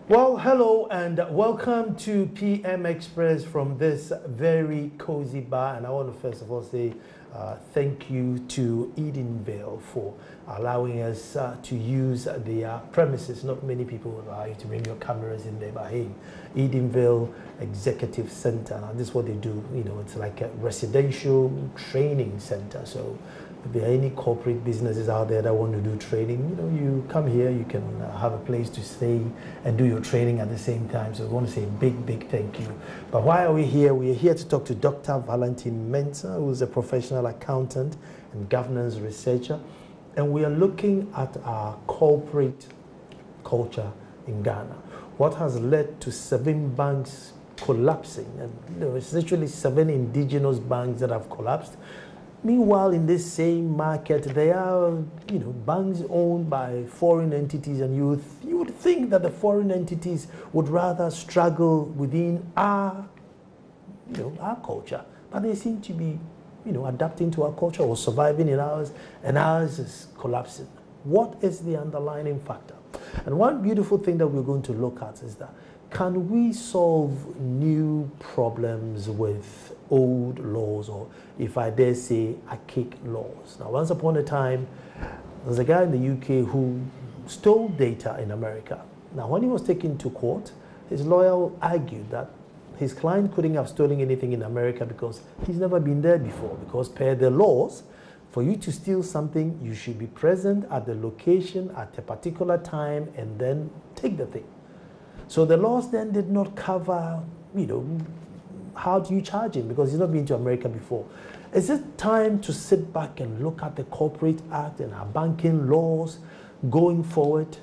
Well, hello and welcome to PM Express from this very cozy bar. And I want to first of all say thank you to Edenvale for allowing us to use their premises. Not many people would allow you to bring your cameras in there, but hey, Edenvale Executive Center. Now, this is what they do. You know, it's like a residential training center. So if there are any corporate businesses out there that want to do training, you know, you come here, you can have a place to stay and do your training at the same time. So we want to say a big thank you. But why are we here? We are here to talk to Dr. Valentin Mensah, who is a professional accountant and governance researcher. And we are looking at our corporate culture in Ghana. What has led to 7 banks collapsing? And you know, it's literally 7 indigenous banks that have collapsed. Meanwhile, in this same market, there are, you know, banks owned by foreign entities, and you would think that the foreign entities would rather struggle within our, you know, our culture, but they seem to be, you know, adapting to our culture or surviving in ours, and ours is collapsing. What is the underlying factor? And one beautiful thing that we're going to look at is that, can we solve new problems with old laws, or if I dare say, archaic laws? Now, once upon a time, there's a guy in the UK who stole data in America. Now, when he was taken to court, his lawyer argued that his client couldn't have stolen anything in America because he's never been there before. Because per the laws, for you to steal something, you should be present at the location at a particular time and then take the thing. So the laws then did not cover, you know, how do you charge him because he's not been to America before. Is it time to sit back and look at the Corporate Act and our banking laws going forward?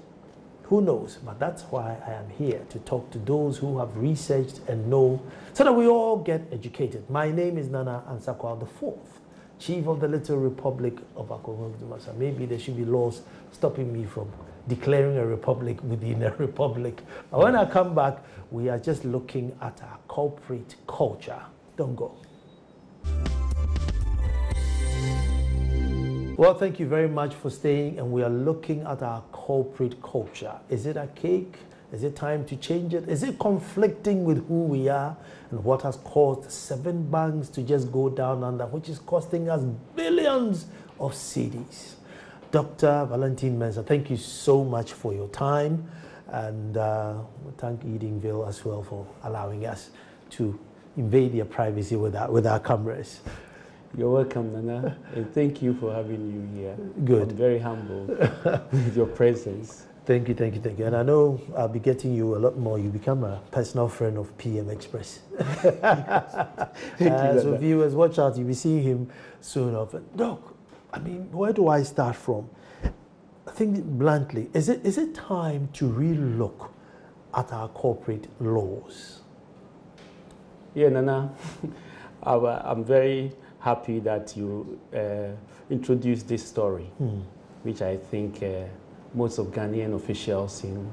Who knows? But that's why I am here, to talk to those who have researched and know, so that we all get educated. My name is Nana Ansakwa IV, Chief of the Little Republic of Akongo. Maybe there should be laws stopping me from declaring a republic within a republic. But when I come back, we are just looking at our corporate culture. Don't go. Well, thank you very much for staying, and we are looking at our corporate culture. Is it archaic? Is it time to change it? Is it conflicting with who we are and what has caused 7 banks to just go down under, which is costing us billions of cedis? Dr. Valentin Mensah, thank you so much for your time, and thank Edenvale as well for allowing us to invade their privacy with our cameras. You're welcome, Nana, and thank you for having you here. Good. I'm very humbled with your presence. Thank you. And I know I'll be getting you a lot more. You become a personal friend of PM Express. So viewers, watch out. You'll be seeing him soon enough. Doc, I mean, where do I start from? I think bluntly, is it time to relook at our corporate laws? Yeah, Nana, I'm very happy that you introduced this story, which I think most of Ghanaian officials in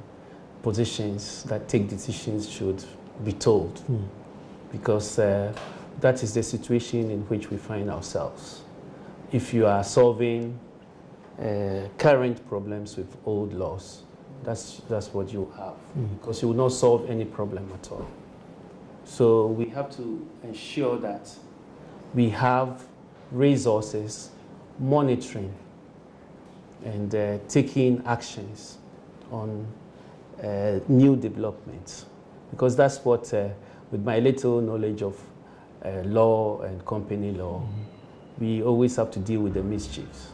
positions that take decisions should be told, because that is the situation in which we find ourselves. If you are solving current problems with old laws, that's what you have, because you will not solve any problem at all. So we have to ensure that we have resources, monitoring, and taking actions on new developments, because that's what, with my little knowledge of law and company law, we always have to deal with the mischiefs.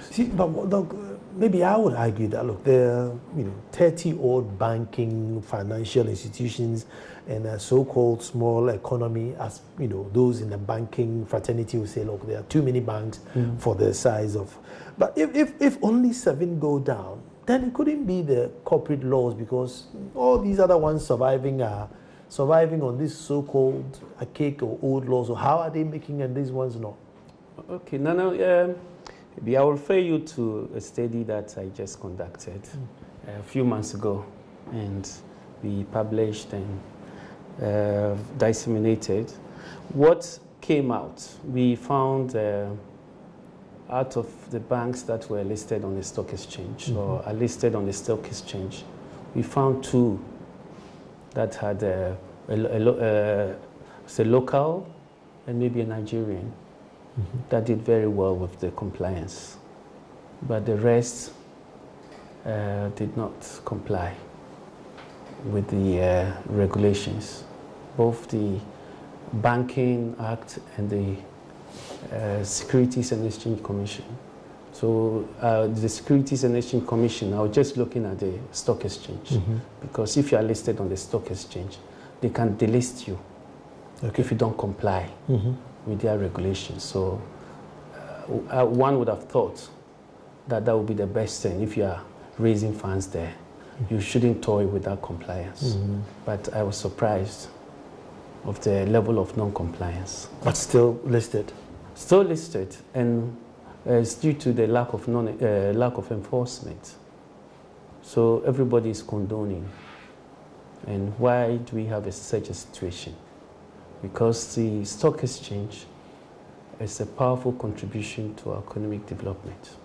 See, but look, maybe I would argue that, look, there are 30-odd banking financial institutions and a so-called small economy, as those in the banking fraternity will say, look, there are too many banks for the size of. But if only 7 go down, then it couldn't be the corporate laws, because all these other ones surviving are surviving on this so-called archaic or old laws. So how are they making and these ones not? Okay, Nana, maybe I will refer you to a study that I just conducted a few months ago, and we published and disseminated. What came out, we found out of the banks that were listed on the stock exchange or are listed on the stock exchange, we found 2 that had say local and maybe a Nigerian that did very well with the compliance. But the rest did not comply with the regulations. Both the Banking Act and the Securities and Exchange Commission. So the Securities and Exchange Commission, I was just looking at the stock exchange, because if you are listed on the stock exchange, they can delist you if you don't comply with their regulations. So one would have thought that that would be the best thing. If you are raising funds there, you shouldn't toy with that compliance. But I was surprised of the level of non-compliance. But still listed? Still listed, and it's due to the lack of enforcement. So everybody is condoning. And why do we have such a situation? Because the stock exchange is a powerful contribution to our economic development.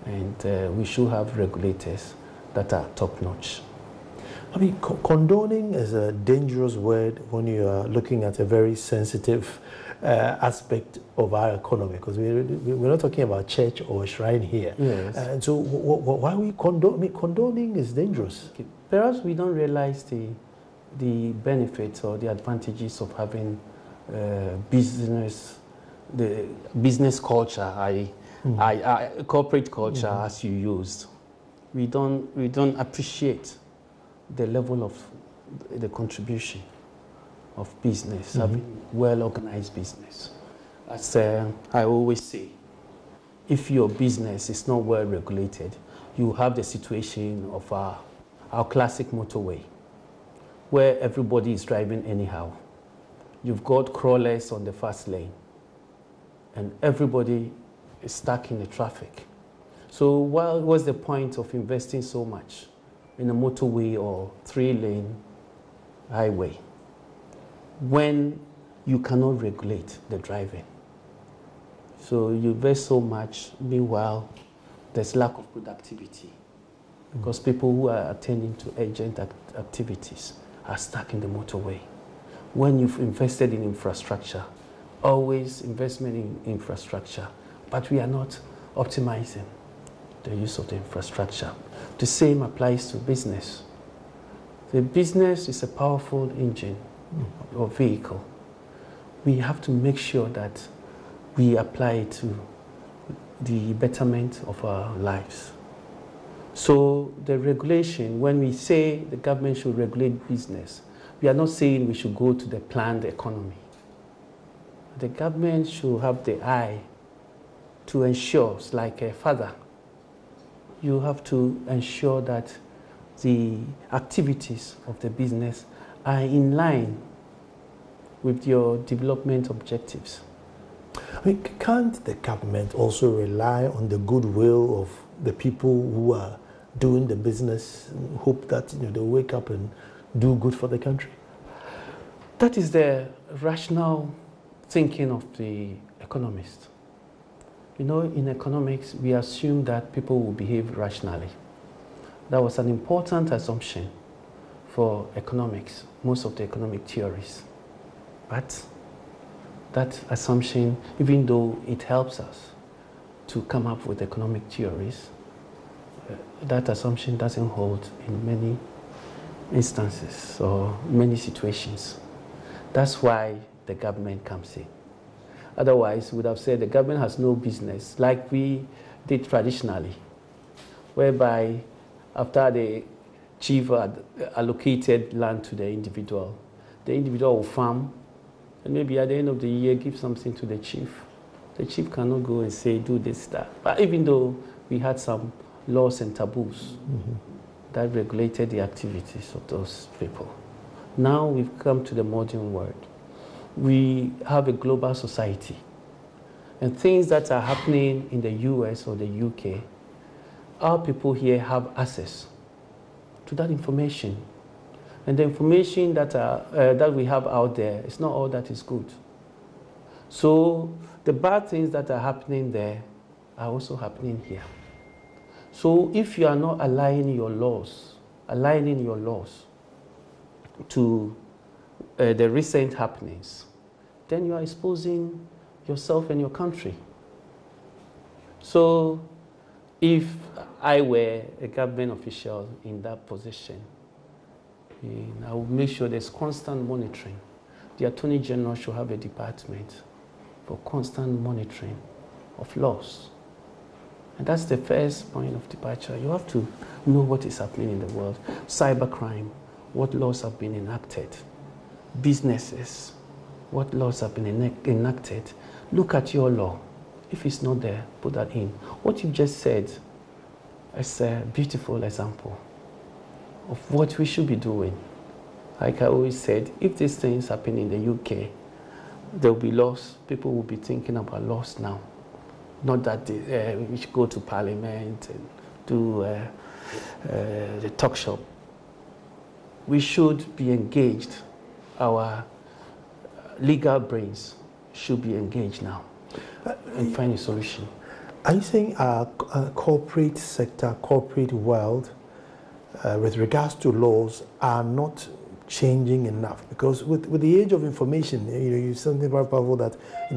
And we should have regulators that are top-notch. I mean, condoning is a dangerous word when you are looking at a very sensitive aspect of our economy, because we're not talking about church or shrine here. Yes. And so why we condone? I mean, condoning is dangerous. Okay. Perhaps we don't realize the benefits or the advantages of having the business culture, corporate culture, as you used. We don't appreciate the level of the contribution of business, having well-organized business. As I always say, if your business is not well regulated, you have the situation of our classic motorway, where everybody is driving anyhow. You've got crawlers on the fast lane, and everybody is stuck in the traffic. So what's the point of investing so much in a motorway or 3-lane highway when you cannot regulate the driving? So you invest so much, meanwhile, there's lack of productivity because people who are attending to urgent activities are stuck in the motorway. When you've invested in infrastructure, always investment in infrastructure, but we are not optimizing the use of the infrastructure. The same applies to business. The business is a powerful engine or vehicle. We have to make sure that we apply it to the betterment of our lives. So the regulation, when we say the government should regulate business, we are not saying we should go to the planned economy. The government should have the eye to ensure, like a father, you have to ensure that the activities of the business are in line with your development objectives. I mean, can't the government also rely on the goodwill of the people who are doing the business and hope that they'll wake up and do good for the country? That is the rational thinking of the economist. In economics, we assume that people will behave rationally. That was an important assumption for economics, most of the economic theories. But that assumption, even though it helps us to come up with economic theories, that assumption doesn't hold in many instances or many situations. That's why the government comes in. Otherwise, we would have said the government has no business, like we did traditionally, whereby after the chief had allocated land to the individual will farm, and maybe at the end of the year give something to the chief. The chief cannot go and say, do this, that. But even though we had some laws and taboos that regulated the activities of those people, now we've come to the modern world. We have a global society, and things that are happening in the US or the UK, our people here have access to that information. And the information that we have out there is not all that is good. So the bad things that are happening there are also happening here. So if you are not aligning your laws aligning your laws to the recent happenings, then you are exposing yourself and your country. So if I were a government official in that position, I would make sure there's constant monitoring. The Attorney General should have a department for constant monitoring of laws. And that's the first point of departure. You have to know what is happening in the world. Cybercrime, what laws have been enacted. Businesses, what laws have been enacted. Look at your law. If it's not there, put that in. What you just said is a beautiful example of what we should be doing. Like I always said, if these things happen in the UK, there will be laws. People will be thinking about laws now. Not that we should go to Parliament and do the talk shop. We should be engaged. Our legal brains should be engaged now and find a solution. Are you saying our corporate sector, corporate world, with regards to laws, are not changing enough? Because with the age of information, you something very powerful that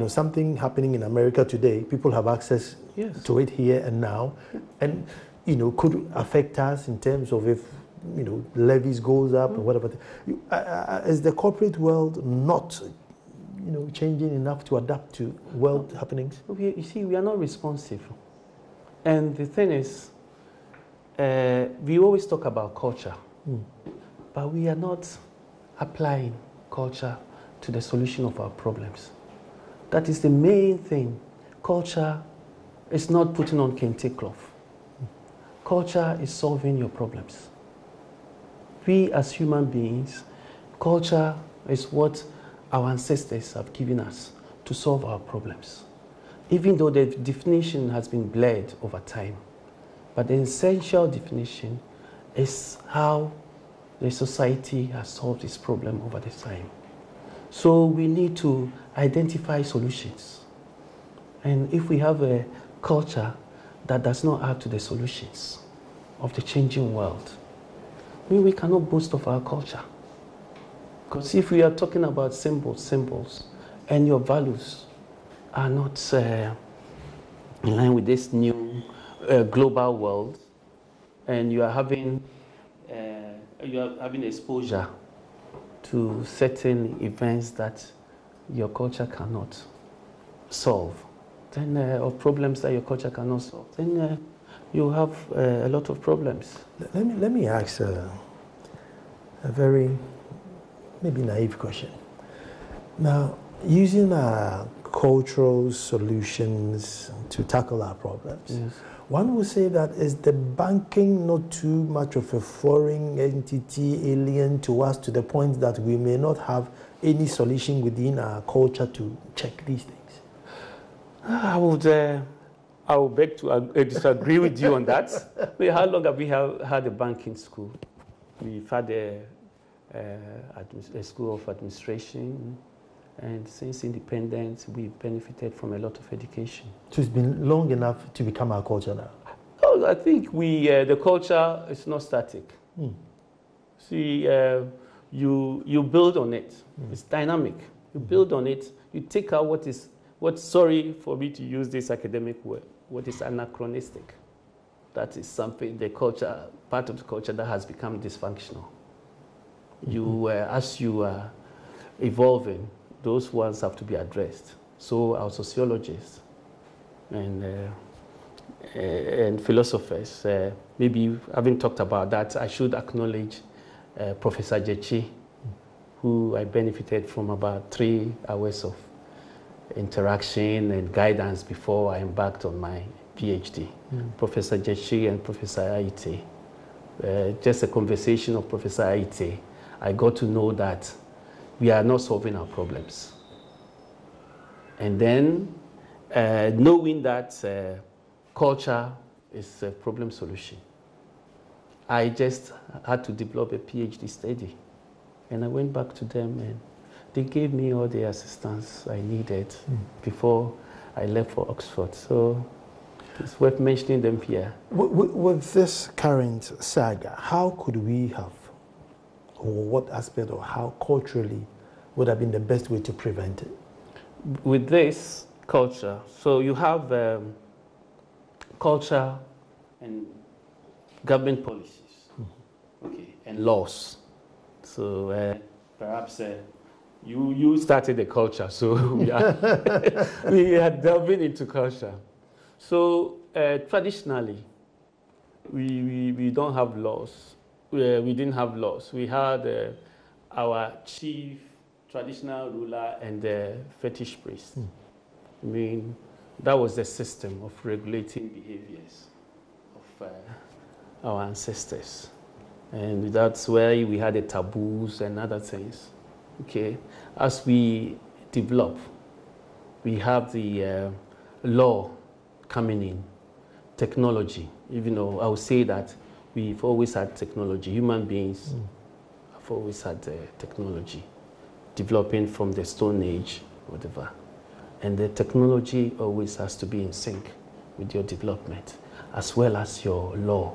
something happening in America today, people have access to it here and now, and could affect us in terms of if levies goes up or whatever. Is the corporate world not changing enough to adapt to world happenings? You see, we are not responsive, and the thing is, we always talk about culture. But we are not applying culture to the solution of our problems. That is the main thing. Culture is not putting on kente cloth. Culture is solving your problems. We as human beings, culture is what our ancestors have given us to solve our problems. Even though the definition has been blurred over time, but the essential definition is how the society has solved this problem over the time. So we need to identify solutions. And if we have a culture that does not add to the solutions of the changing world, we cannot boast of our culture. Because if we are talking about symbols, and your values are not in line with this new global world, and you are having exposure to certain events that your culture cannot solve, then or problems that your culture cannot solve, then you have a lot of problems. Let me ask a very maybe naive question. Now, using cultural solutions to tackle our problems, Yes. one would say that is the banking not too much of a foreign entity, alien to us, to the point that we may not have any solution within our culture to check these things? I would beg to disagree with you on that. How long have we had a banking school? We've had a school of administration, and since independence, we've benefited from a lot of education. So it's been long enough to become our culture now? Oh, I think the culture is not static. See, you build on it. It's dynamic. You build on it. You take out sorry for me to use this academic word, what is anachronistic. That is something, part of the culture that has become dysfunctional. As you are evolving, those ones have to be addressed. So our sociologists and philosophers, maybe having talked about that, I should acknowledge Professor Jechi, who I benefited from about 3 hours of interaction and guidance before I embarked on my PhD. Professor Jechi and Professor Aite. Just a conversation of Professor Aite, I got to know that we are not solving our problems. And then knowing that culture is a problem solution, I just had to develop a PhD study. And I went back to them and they gave me all the assistance I needed before I left for Oxford. So It's worth mentioning them here. With this current saga, how could we have, or what aspect or how culturally would have been the best way to prevent it? With this culture, so you have culture and government policies, okay, and laws. So perhaps you started the culture, so we are delving into culture. So traditionally, we don't have laws. We didn't have laws. We had our chief traditional ruler and the fetish priest. I mean, that was the system of regulating behaviors of our ancestors. And that's where we had the taboos and other things. Okay, as we develop, we have the law coming in, technology. Even though I would say that we've always had technology. Human beings have always had technology, developing from the Stone Age, whatever. And the technology always has to be in sync with your development, as well as your law.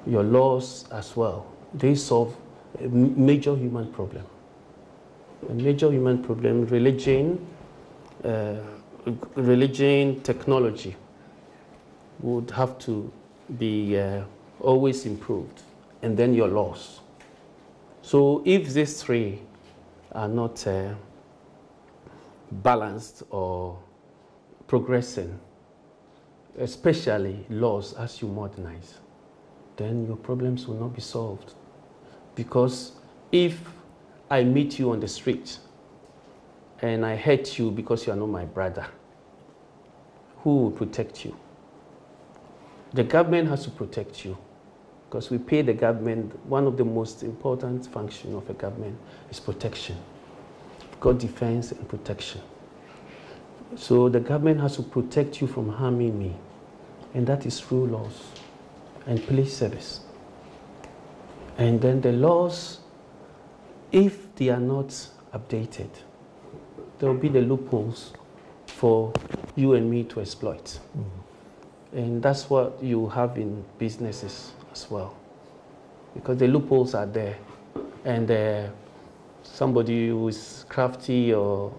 Your laws as well, they solve a major human problem. A major human problem, religion, technology would have to be always improved, and then your laws. So if these three are not balanced or progressing, especially laws as you modernize, then your problems will not be solved. Because if I meet you on the street and I hurt you because you are not my brother, who will protect you? The government has to protect you, because we pay the government. One of the most important functions of a government is protection. We've got defense and protection. So the government has to protect you from harming me, and that is through laws and police service. And then the laws, if they are not updated, there will be the loopholes for you and me to exploit. And that's what you have in businesses as well, because the loopholes are there, and somebody who is crafty or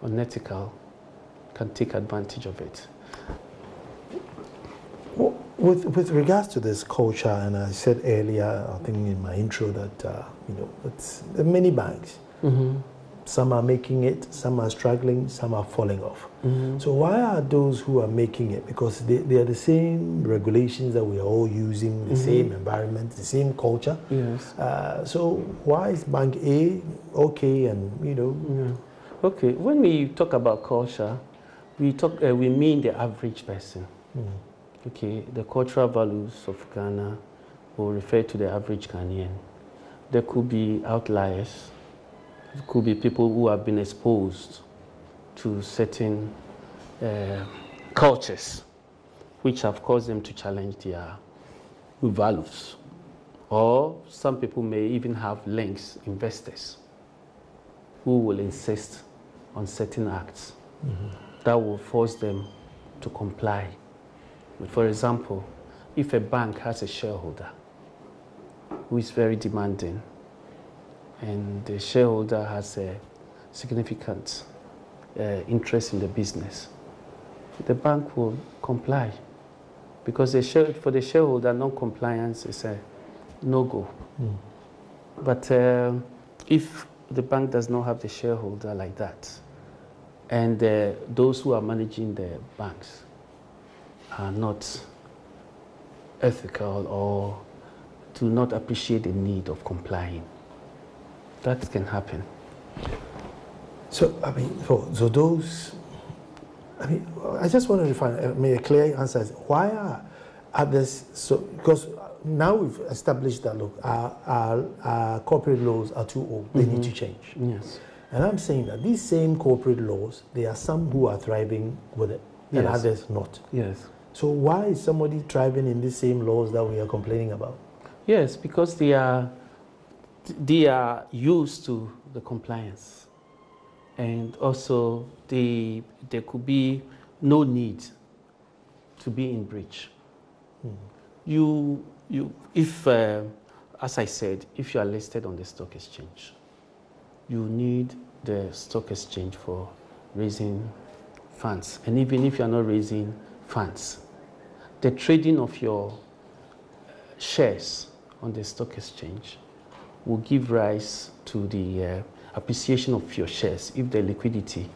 unethical can take advantage of it. With regards to this culture, and I said earlier, I think in my intro that it's the many banks. Some are making it, some are struggling, some are falling off. So why are those who are making it? Because they are the same regulations that we are all using, the same environment, the same culture. Yes. So why is Bank A okay, and Okay. When we talk about culture, we mean the average person. Okay, the cultural values of Ghana will refer to the average Ghanaian. There could be outliers. It could be people who have been exposed to certain cultures which have caused them to challenge their values. Or some people may even have links, investors, who will insist on certain acts that will force them to comply. For example, if a bank has a shareholder who is very demanding, and the shareholder has a significant interest in the business, the bank will comply, because for the shareholder, non-compliance is a no-go. But if the bank does not have the shareholder like that, and those who are managing the banks are not ethical or do not appreciate the need of complying, that can happen. So, so those, I just wanted to find a clear answer. Why are others so? Because now we've established that, look, our corporate laws are too old. They need to change. Yes. And I'm saying that these same corporate laws, there are some who are thriving with it, and others not. Yes. So why is somebody thriving in these same laws that we are complaining about? Yes, because they are used to the compliance, and also there could be no need to be in breach. Mm. If, as I said, if you are listed on the stock exchange, you need the stock exchange for raising funds. And even if you are not raising funds, the trading of your shares on the stock exchange will give rise to the appreciation of your shares if the liquidity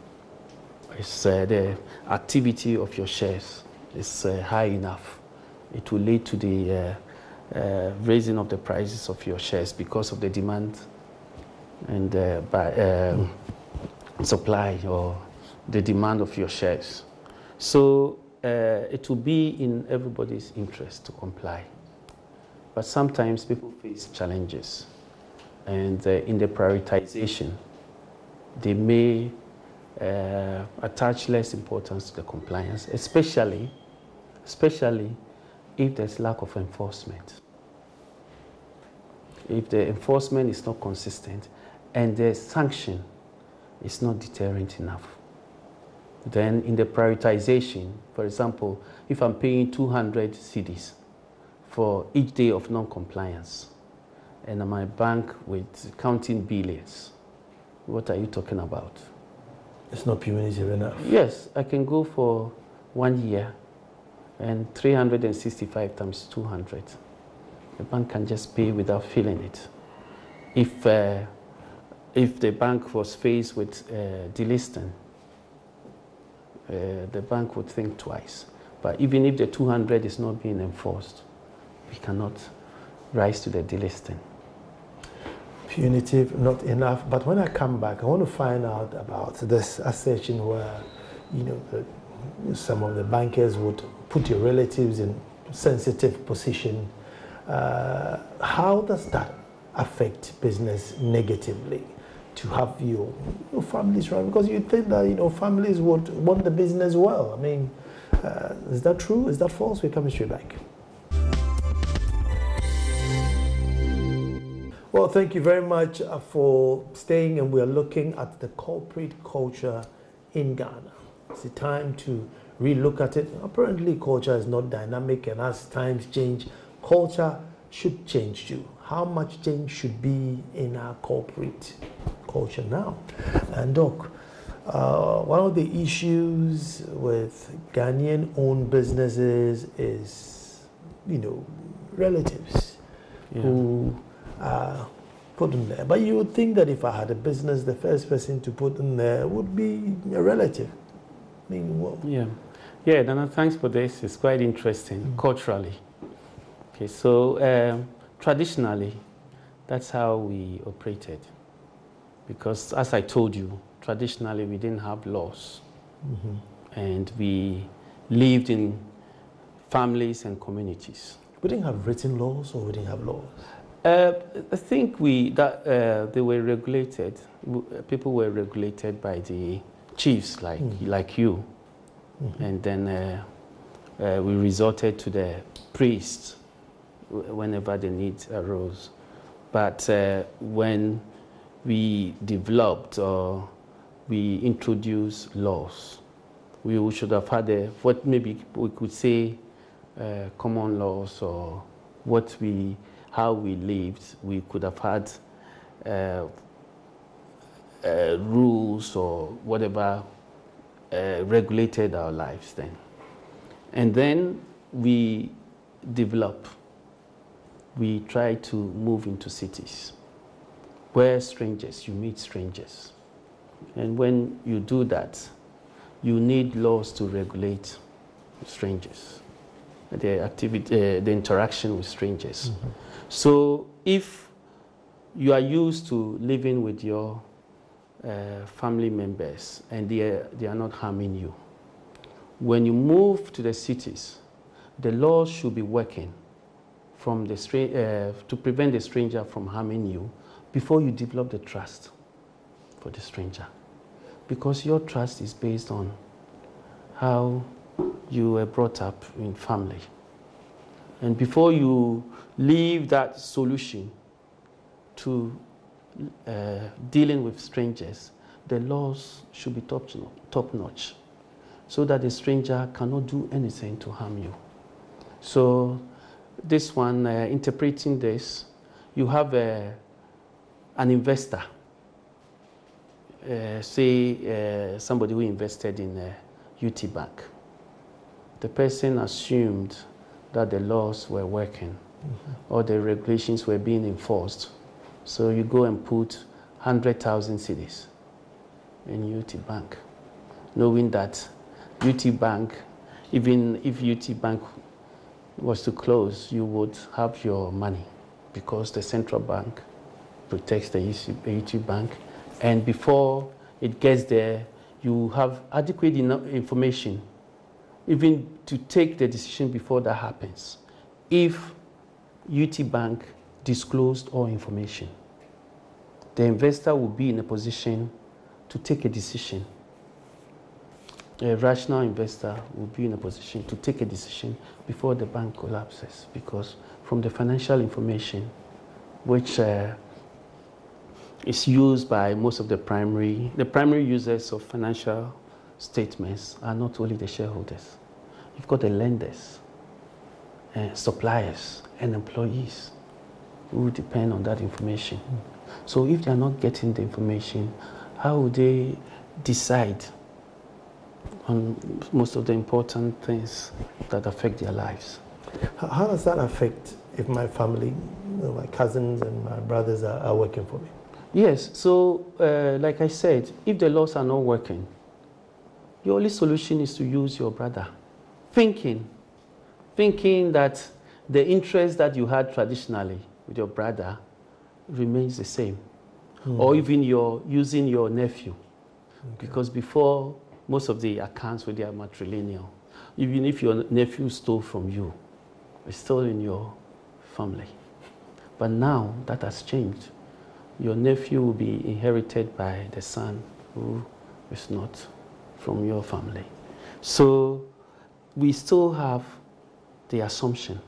is, the activity of your shares is high enough. It will lead to the raising of the prices of your shares because of the demand and supply or the demand of your shares. So it will be in everybody's interest to comply. But sometimes people face challenges, and in the prioritization, they may attach less importance to the compliance, especially if there's lack of enforcement. If the enforcement is not consistent and the sanction is not deterrent enough, then in the prioritization, for example, if I'm paying 200 cedis for each day of non-compliance, and my bank with counting billions, what are you talking about? It's not punitive enough. Yes, I can go for 1 year and 365 times 200. The bank can just pay without feeling it. If the bank was faced with delisting, the bank would think twice. But even if the 200 is not being enforced, we cannot rise to the delisting. Punitive, not enough. But when I come back, I want to find out about this assertion where, some of the bankers would put your relatives in sensitive position. How does that affect business negatively? To have your families run, because you think that families would want the business well. I mean, is that true? Is that false? We're coming straight back. Well, thank you very much for staying, and we're looking at the corporate culture in Ghana. It's the time to relook at it. Apparently, culture is not dynamic, and as times change, culture should change too. How much change should be in our corporate culture now? And Doc, one of the issues with Ghanaian-owned businesses is, relatives who are put in there. But you would think that if I had a business, the first person to put in there would be a relative. I mean, well, yeah, Dana, thanks for this. It's quite interesting culturally. Okay, so traditionally, that's how we operated. Because as I told you, traditionally we didn't have laws. And we lived in families and communities. We didn't have written laws, or we didn't have laws? I think they were regulated. People were regulated by the chiefs, like you. And then we resorted to the priests whenever the need arose. But when we developed or we introduced laws, we should have had what maybe we could say common laws, or how we lived. We could have had rules or whatever regulated our lives then. And then we develop. We try to move into cities where you meet strangers. And when you do that, you need laws to regulate strangers, the interaction with strangers. So if you are used to living with your family members and they are not harming you, when you move to the cities, the laws should be working from to prevent the stranger from harming you before you develop the trust for the stranger. Because your trust is based on how you were brought up in family. And before you leave that solution to dealing with strangers, the laws should be top-notch. so that the stranger cannot do anything to harm you. So this one, interpreting this, you have an investor, say somebody who invested in UT Bank. The person assumed that the laws were working, or the regulations were being enforced. So you go and put 100,000 cedis in UT Bank, knowing that UT Bank, even if UT Bank was to close, you would have your money because the central bank protects the UT Bank. And before it gets there, you have adequate enough information even to take the decision before that happens. If UT Bank disclosed all information, the investor will be in a position to take a decision. A rational investor will be in a position to take a decision before the bank collapses, because from the financial information which is used by most of the primary users of financial statements are not only the shareholders. You've got the lenders, suppliers, and employees who depend on that information. So if they are not getting the information, how would they decide on most of the important things that affect their lives? How does that affect if my family, my cousins and my brothers are working for me? Yes, so like I said, if the laws are not working, your only solution is to use your brother. Thinking that the interest that you had traditionally with your brother remains the same. Or even using your nephew. Because before, most of the accounts were there matrilineal. Even if your nephew stole from you, it's still in your family. But now that has changed. Your nephew will be inherited by the son who is not from your family. So we still have the assumption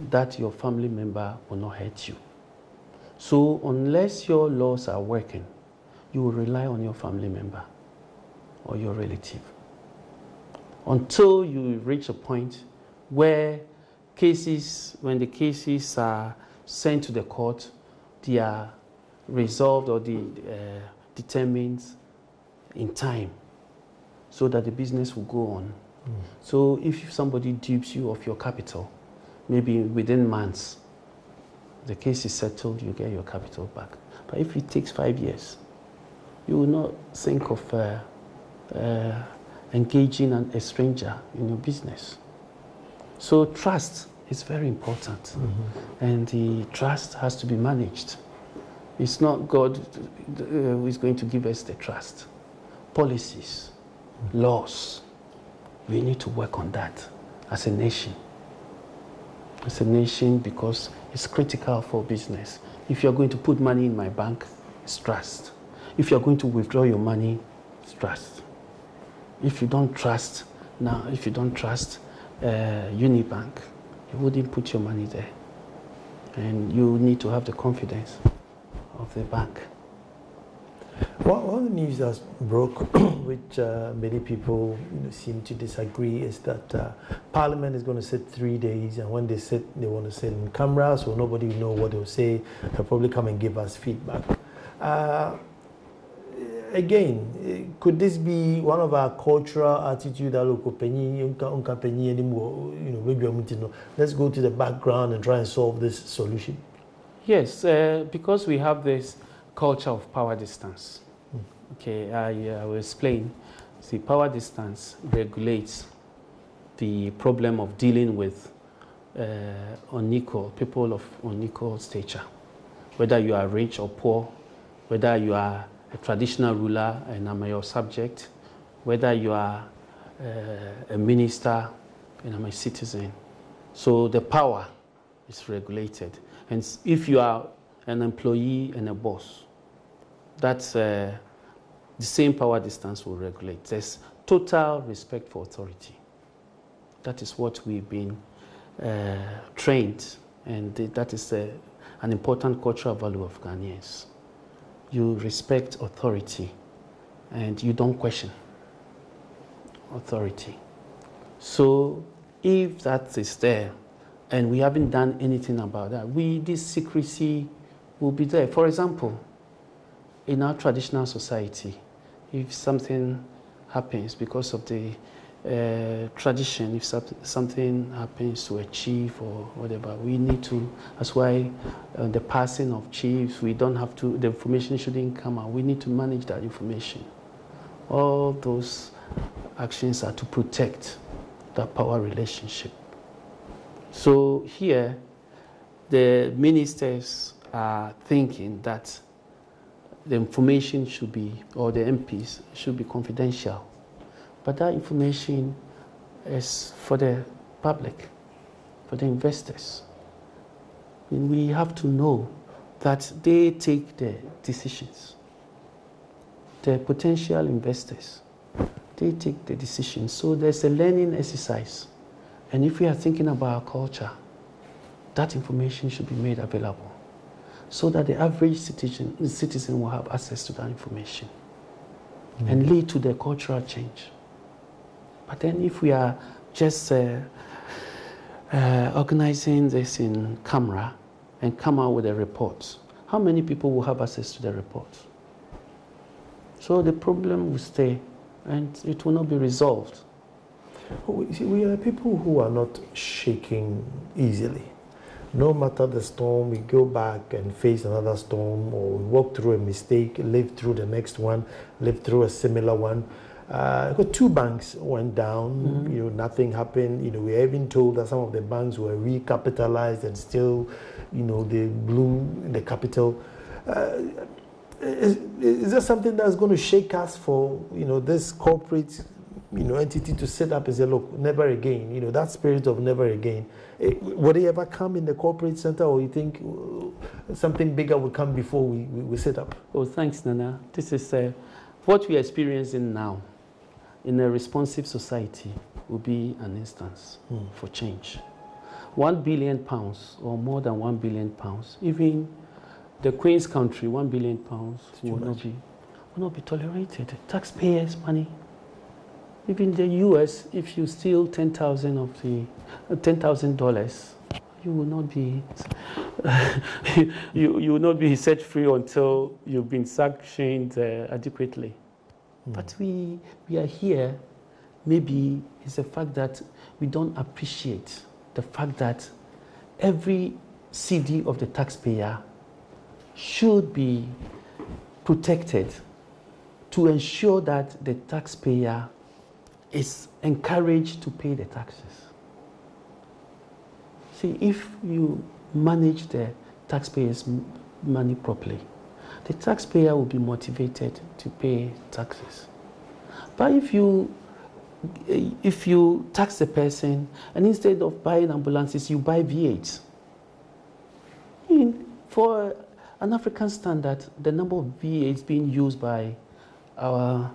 that your family member will not hurt you. So unless your laws are working, you will rely on your family member or your relative until you reach a point where when the cases are sent to the court, they are resolved or determined in time so that the business will go on. So if somebody dupes you of your capital, maybe within months, the case is settled, you get your capital back. But if it takes 5 years, you will not think of engaging a stranger in your business. So trust is very important, and the trust has to be managed. It's not God who is going to give us the trust. Policies, laws, we need to work on that as a nation. As a nation, because it's critical for business. If you're going to put money in my bank, it's trust. If you're going to withdraw your money, it's trust. If you don't trust Unibank, you wouldn't put your money there. And you need to have the confidence of the bank. One of the news that broke, which many people seem to disagree, is that Parliament is going to sit 3 days, and when they sit, they want to sit in camera, so nobody will know what they'll say. They'll probably come and give us feedback. Again, could this be one of our cultural attitude that let's go to the background and try and solve this solution? Yes, because we have this culture of power distance. Okay, I will explain. See, power distance regulates the problem of dealing with people of unequal stature. Whether you are rich or poor, whether you are a traditional ruler and I'm your subject, whether you are a minister and I'm a citizen. So the power is regulated. And if you are an employee and a boss, that's the same power distance will regulate. There's total respect for authority. That is what we've been trained, and that is an important cultural value of Ghanaians. You respect authority and you don't question. authority. So if that is there, and we haven't done anything about that, this secrecy will be there. For example, in our traditional society, if something happens because of the tradition, if something happens to a chief or whatever, we need to, that's why the passing of chiefs, we don't have to, the information shouldn't come out. We need to manage that information. All those actions are to protect that power relationship. So here, the ministers are thinking that the information should be, or the MPs should be confidential. But that information is for the public, for the investors. And we have to know that they take the decisions. The potential investors, they take the decisions. So there's a learning exercise. And if we are thinking about our culture, that information should be made available so that the average citizen will have access to that information and lead to the cultural change. But then if we are just organizing this in camera and come out with a report, how many people will have access to the report? So the problem will stay and it will not be resolved. We are people who are not shaking easily. No matter the storm, we go back and face another storm, or we walk through a mistake, live through the next one, live through a similar one. 2 banks went down, nothing happened. We were even told that some of the banks were recapitalized and still, they blew the capital. Is there something that's going to shake us for, this corporate, entity to set up and say, look, never again, that spirit of never again? Would it ever come in the corporate center, or you think something bigger will come before we set up? Oh, thanks, Nana. This is what we are experiencing now in a responsive society will be an instance for change. £1 billion or more than £1 billion, even the Queen's country, £1 billion will not be tolerated. Taxpayers' money. Even the US, if you steal $10,000, you will not be you will not be set free until you've been sanctioned adequately. But we are here. Maybe it's the fact that we don't appreciate the fact that every CD of the taxpayer should be protected to ensure that the taxpayer is encouraged to pay the taxes. See, if you manage the taxpayers' money properly, the taxpayer will be motivated to pay taxes. But if you tax the person and instead of buying ambulances, you buy V8, for an African standard, the number of V8s being used by our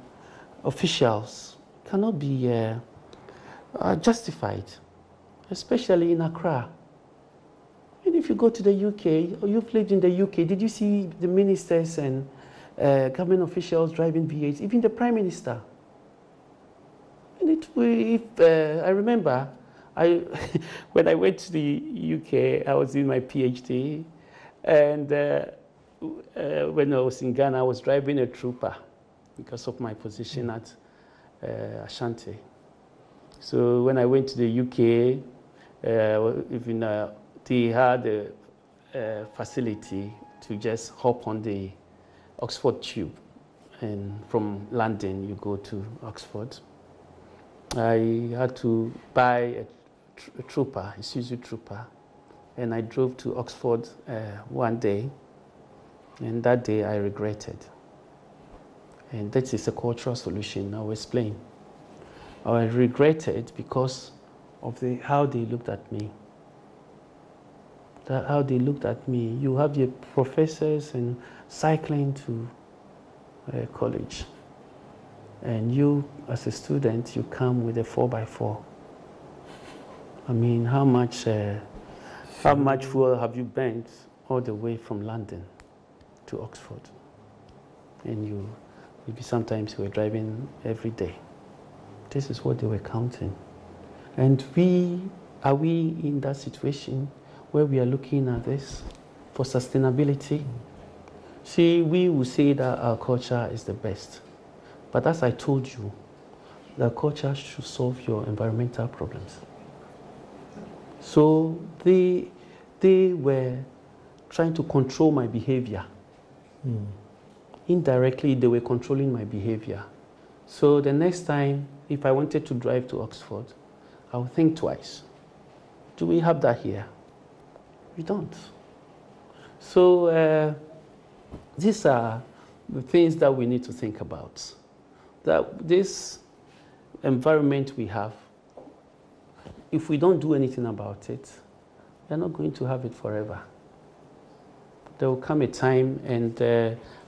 officials cannot be justified, especially in Accra. And if you go to the UK, or you've lived in the UK, did you see the ministers and government officials driving V8s, even the Prime Minister? And I remember, when I went to the UK, I was doing my PhD, and when I was in Ghana, I was driving a trooper because of my position at Ashanti. So when I went to the UK, they had a facility to just hop on the Oxford Tube, and from London you go to Oxford. I had to buy a trooper, a Isuzu trooper, and I drove to Oxford one day, and that day I regretted. And that is a cultural solution. I will explain. I regretted because of how they looked at me. How they looked at me. You have your professors and cycling to college, and you, as a student, you come with a 4x4. I mean, how much fuel have you burnt all the way from London to Oxford? And maybe sometimes you were driving every day This is what they were counting. And are we in that situation where we are looking at this for sustainability? See, we will say that our culture is the best. But as I told you, the culture should solve your environmental problems. So they were trying to control my behavior. Indirectly, they were controlling my behavior. So the next time, if I wanted to drive to Oxford, I would think twice. Do we have that here? We don't. So these are the things that we need to think about. That this environment we have, if we don't do anything about it, we're not going to have it forever. There will come a time, and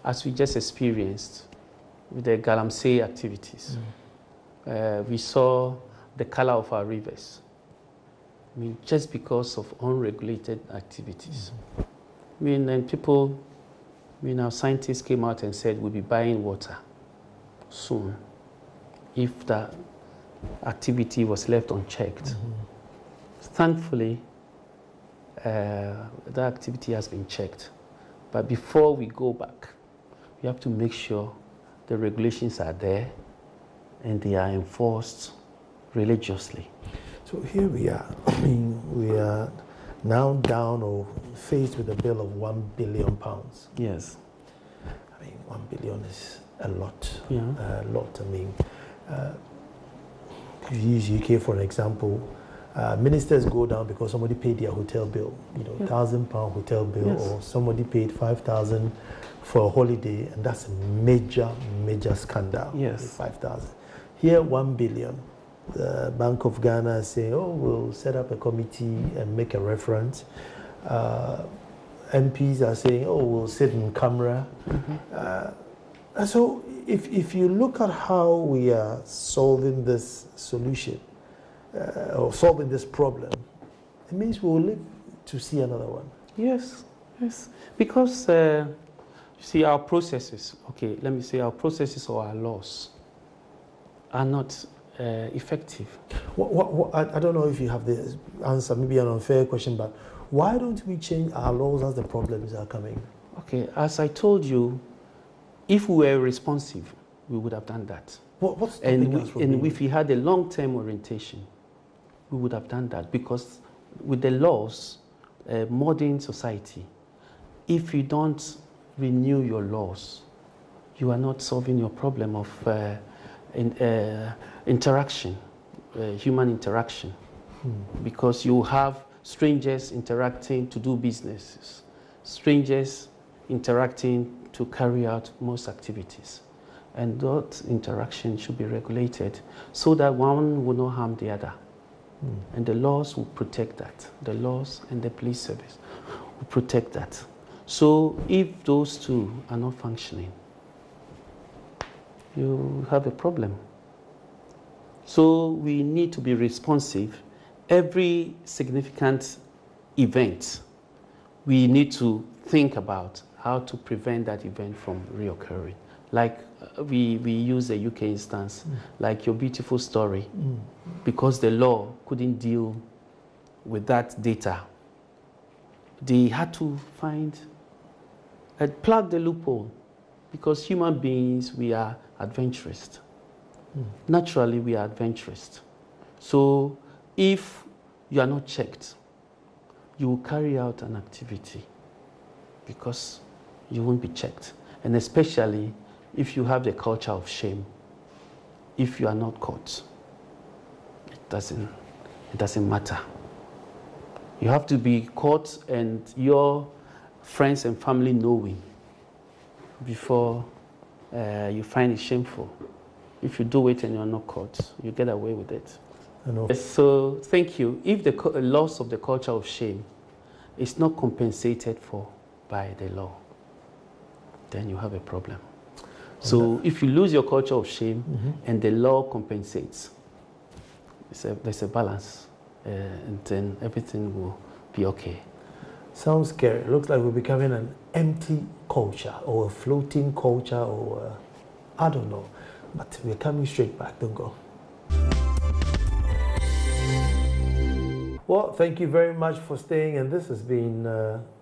as we just experienced with the Galamsey activities, we saw the color of our rivers. I mean, just because of unregulated activities. I mean, and people, our scientists came out and said we'll be buying water soon if that activity was left unchecked. Thankfully, that activity has been checked. But before we go back, we have to make sure the regulations are there and they are enforced religiously. So here we are. I mean, we are now down or faced with a bill of £1 billion. Yes. I mean, 1 billion is a lot. Yeah. A lot. I mean, if you use UK for an example, ministers go down because somebody paid their hotel bill, £1,000 hotel bill, Yes. or somebody paid 5,000 for a holiday, and that's a major, major scandal. Yes. 5,000. Here, 1 billion. The Bank of Ghana is saying, oh, we'll set up a committee and make a reference. MPs are saying, oh, we'll sit in camera. And so if you look at how we are solving this solution, or solving this problem, it means we will live to see another one. Yes, yes. Because, you see, our processes, okay, let me say our processes or our laws are not effective. I don't know if you have the answer, maybe an unfair question, but why don't we change our laws as the problems are coming? Okay, as I told you, if we were responsive, we would have done that. What's stopping us from being? If we had a long-term orientation, we would have done that, because with the laws, modern society, if you don't renew your laws, you are not solving your problem of interaction, human interaction, because you have strangers interacting to do businesses, strangers interacting to carry out most activities. And that interaction should be regulated so that one will not harm the other. And the laws will protect that. The laws and the police service will protect that. So if those two are not functioning, you have a problem. So we need to be responsive. Every significant event, we need to think about how to prevent that event from reoccurring. Like we use the UK instance, like your beautiful story, because the law couldn't deal with that data. They had to plug the loophole, because human beings, we are adventurous. Naturally, we are adventurous. So if you are not checked, you will carry out an activity because you won't be checked. And especially if you have the culture of shame, if you are not caught, it doesn't matter. You have to be caught and your friends and family knowing before you find it shameful. If you do it and you're not caught, you get away with it. I know. So thank you. If the loss of the culture of shame is not compensated for by the law, then you have a problem. So if you lose your culture of shame and the law compensates, there's a balance, and then everything will be okay. Sounds scary. It looks like we're becoming an empty culture or a floating culture, or I don't know. But we're coming straight back. Don't go. Well, thank you very much for staying, and this has been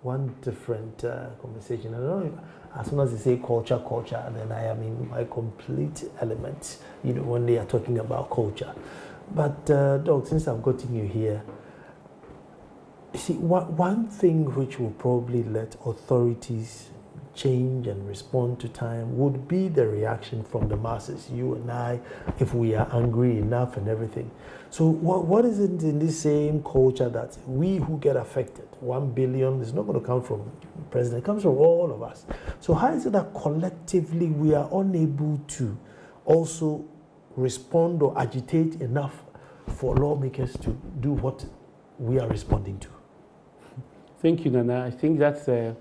one different conversation. I don't know if, as soon as they say culture, then I am in my complete element, when they are talking about culture. But, Doc, since I've gotten you here, you see, one thing which will probably let authorities change and respond to time would be the reaction from the masses, you and I, if we are angry enough and everything. So what is it in this same culture that we who get affected, 1 billion is not going to come from the president, it comes from all of us. So how is it that collectively we are unable to also respond or agitate enough for lawmakers to do what we are responding to? Thank you, Nana. I think that's a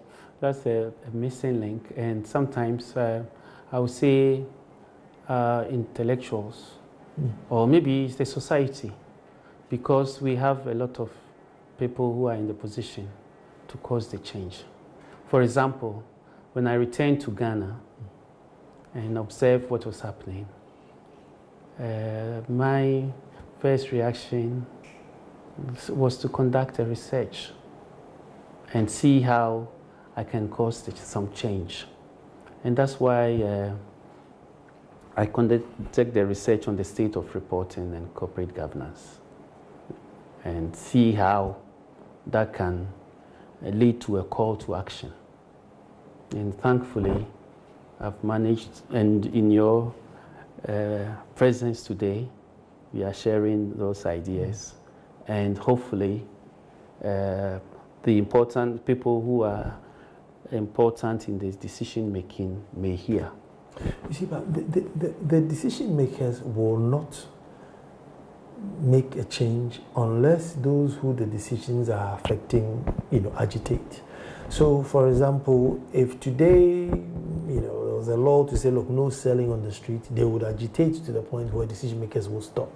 missing link, and sometimes I would say intellectuals, or maybe it's the society, because we have a lot of people who are in the position to cause the change. For example, when I returned to Ghana and observed what was happening, my first reaction was to conduct a research and see how I can cause some change. And that's why I conducted the research on the state of reporting and corporate governance and see how that can lead to a call to action. And thankfully, I've managed, and in your presence today, we are sharing those ideas, and hopefully the important people who are important in this decision making may hear. You see, but the decision makers will not make a change unless those who the decisions are affecting, agitate. So, for example, if today, there was a law to say, look, no selling on the street, they would agitate to the point where decision makers will stop.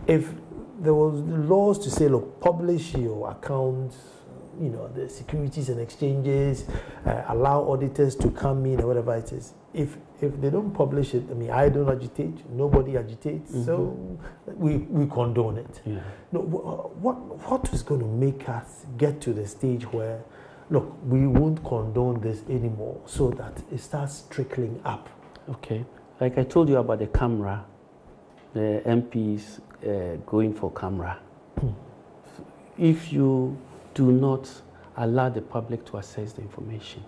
If there was laws to say, look, publish your accounts, the Securities and Exchanges, allow auditors to come in or whatever it is. If they don't publish it, I don't agitate, nobody agitates, so we condone it. Yeah. No, what is going to make us get to the stage where, look, we won't condone this anymore, so that it starts trickling up? Okay, like I told you about the camera, the MPs going for camera. If you do not allow the public to access the information,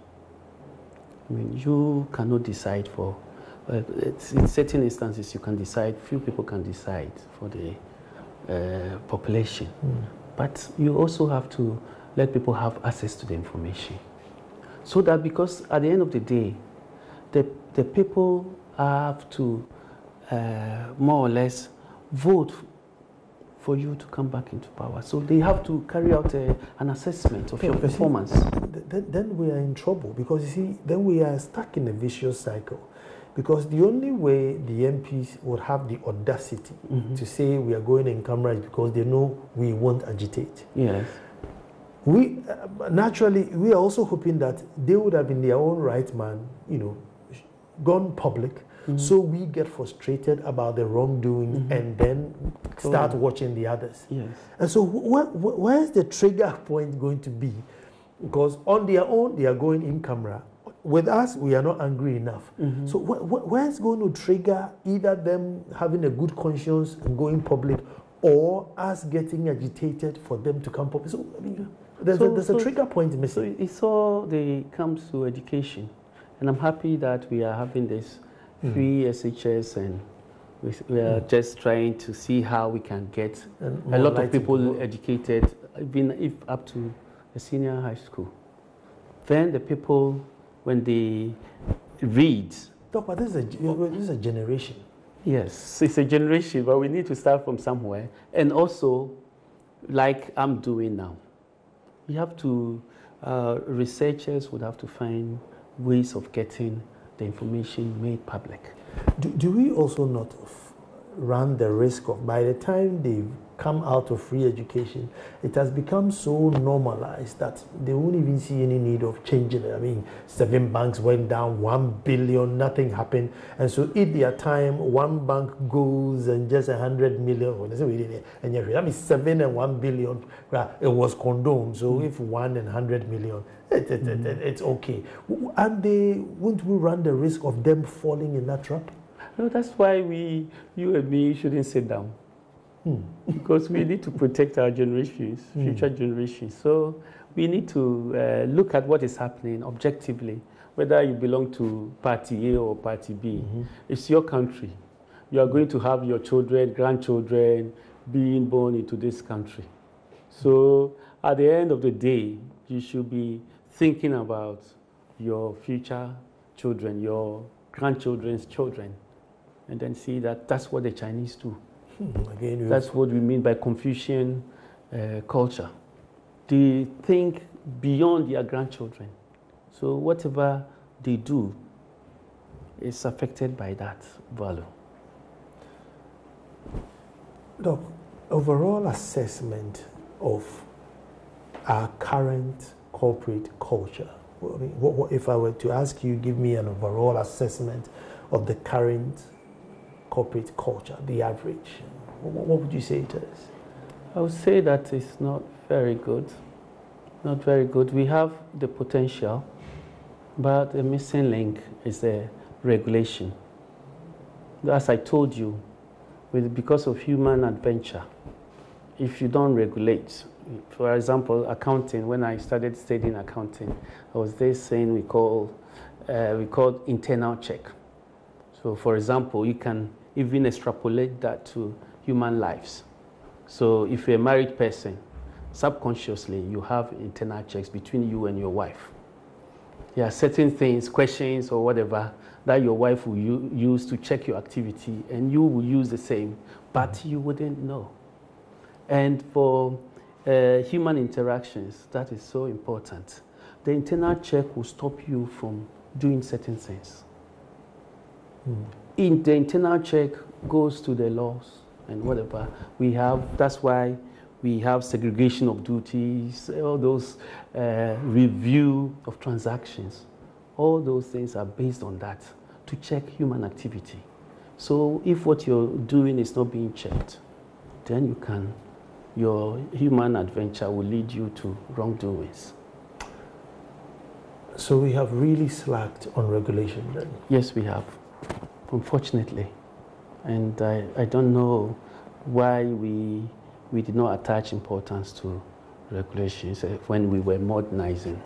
you cannot decide for, in certain instances you can decide, few people can decide for the population. But you also have to let people have access to the information. So that, because at the end of the day, the people have to more or less vote for you to come back into power. So they have to carry out an assessment of your performance. Then we are in trouble, because you see, then we are stuck in a vicious cycle. Because the only way the MPs would have the audacity to say we are going in camera is because they know we won't agitate. Yes. We naturally, we are also hoping that they would have in their own right, gone public, so we get frustrated about the wrongdoing and then start watching the others. Yes. And so where's the trigger point going to be? Because on their own, they are going in camera. With us, we are not angry enough. So where's going to trigger either them having a good conscience and going public, or us getting agitated for them to come public? So there's a trigger point missing. So it's all comes to education. And I'm happy that we are having this free SHS, and we are just trying to see how we can get a lot of people educated, even if up to a senior high school. Then the people, when they read... Doc, but this is a generation. Yes, it's a generation, but we need to start from somewhere. And also, like I'm doing now, you have to, researchers would have to find ways of getting the information made public. Do we also not run the risk of, by the time they've come out of free education, it has become so normalized that they won't even see any need of changing it. I mean, 7 banks went down, 1 billion, nothing happened. And so at their time, 1 bank goes and just 100 million, and that means 7 and 1 billion, it was condoned. So if 1 and 100 million, it's okay. And won't we run the risk of them falling in that trap? No, that's why you and me shouldn't sit down. Because we need to protect our generations, future generations. So we need to look at what is happening objectively, whether you belong to party A or party B. It's your country. You are going to have your children, grandchildren being born into this country. So at the end of the day, you should be thinking about your future children, your grandchildren's children, and then see that that's what the Chinese do. Again, that's what we mean by Confucian culture. They think beyond their grandchildren. So whatever they do is affected by that value. Doc, overall assessment of our current corporate culture. What if I were to ask you, give me an overall assessment of the current corporate culture, the average, what would you say it is? I would say that it's not very good. Not very good. We have the potential, but the missing link is the regulation. As I told you, because of human adventure, if you don't regulate, for example, accounting, when I started studying accounting, I was there saying we call internal check. So for example, you can even extrapolate that to human lives. So if you're a married person, subconsciously you have internal checks between you and your wife. There are certain things, questions or whatever, that your wife will use to check your activity, and you will use the same, but you wouldn't know. And for human interactions, that is so important. The internal check will stop you from doing certain things. In the internal check goes to the laws and whatever we have. That's why we have segregation of duties, all those review of transactions. All those things are based on that, to check human activity. So if what you're doing is not being checked, then your human adventure will lead you to wrongdoings. So we have really slacked on regulation then? Yes, we have, unfortunately. And I don't know why we did not attach importance to regulations when we were modernizing.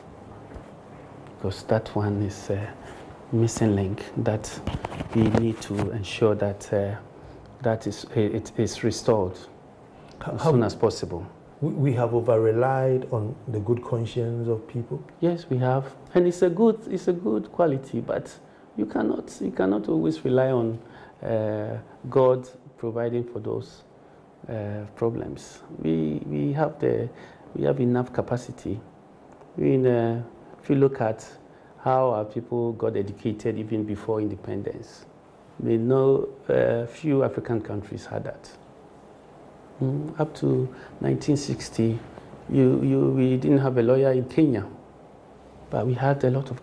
Because that one is a missing link that we need to ensure that it is restored as soon as possible. We have over-relied on the good conscience of people? Yes, we have. And it's a good quality, but you cannot always rely on God providing for those problems. We have enough capacity. If you look at how our people got educated even before independence, we know few African countries had that. Up to 1960, we didn't have a lawyer in Kenya, but we had a lot of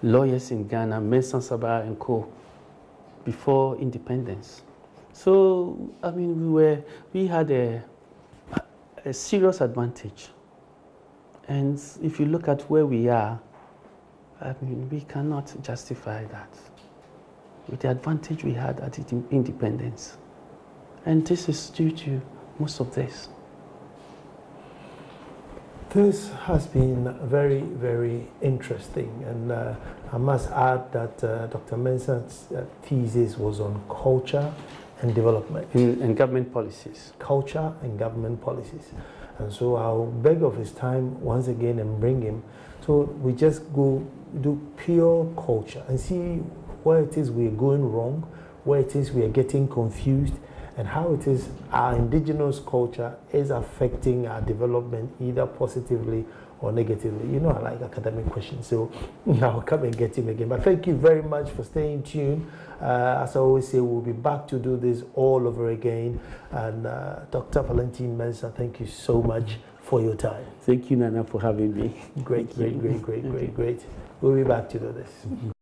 lawyers in Ghana, Mensah Sabah and co. before independence. So I mean, we had a serious advantage. And if you look at where we are, I mean, we cannot justify that with the advantage we had at independence. And this is due to most of this. This has been very, very interesting. And I must add that Dr. Mensah's thesis was on culture and development. And government policies. Culture and government policies. And so I'll beg of his time once again and bring him. So we just go do pure culture and see where it is we're going wrong, where it is we are getting confused, and how it is our indigenous culture is affecting our development either positively or negatively. You know, I like academic questions, so I'll come and get him again. But thank you very much for staying tuned. As I always say, we'll be back to do this all over again. And Dr. Valentine Mensah, thank you so much for your time. Thank you, Nana, for having me. Great. We'll be back to do this.